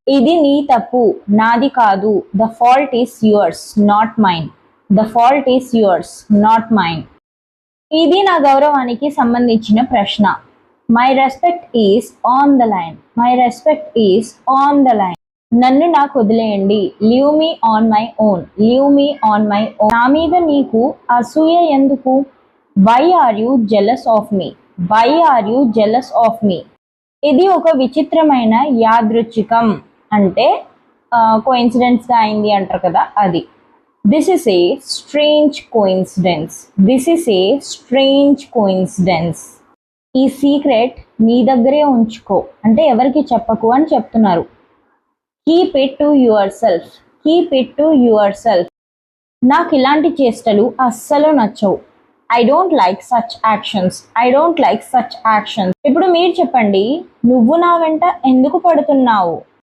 ఇది నీ తప్పు, నాది కాదు. The fault is yours, not mine. The fault is yours, not mine. ఇది నా గౌరవానికి సంబంధించిన ప్రశ్న. My respect is on the line. My respect is on the line. నన్ను నాకు వదిలేయండి. Leave me on my own. Leave me on my own. నా మీద నీకు అసూయ ఎందుకు? Why are you jealous of me? Why are you jealous of me? ఇది ఒక విచిత్రమైన యాదృచ్ఛికం, అంటే కోఇన్సిడెన్స్ గా అయింది అంటారు కదా, అది. This is a strange coincidence. This is a strange coincidence. ఈ సీక్రెట్ నీ దగ్గరే ఉంచుకో, అంటే ఎవరికి చెప్పకు అని చెప్తున్నారు. Keep it to your self. Keep it to your self. నాకు ఇలాంటి చేష్టలు అస్సలు నచ్చవు. I don't like such actions. I don't like such actions. ఇప్పుడు మీరు చెప్పండి, నువ్వు నా వెంట ఎందుకు పడుతున్నావు?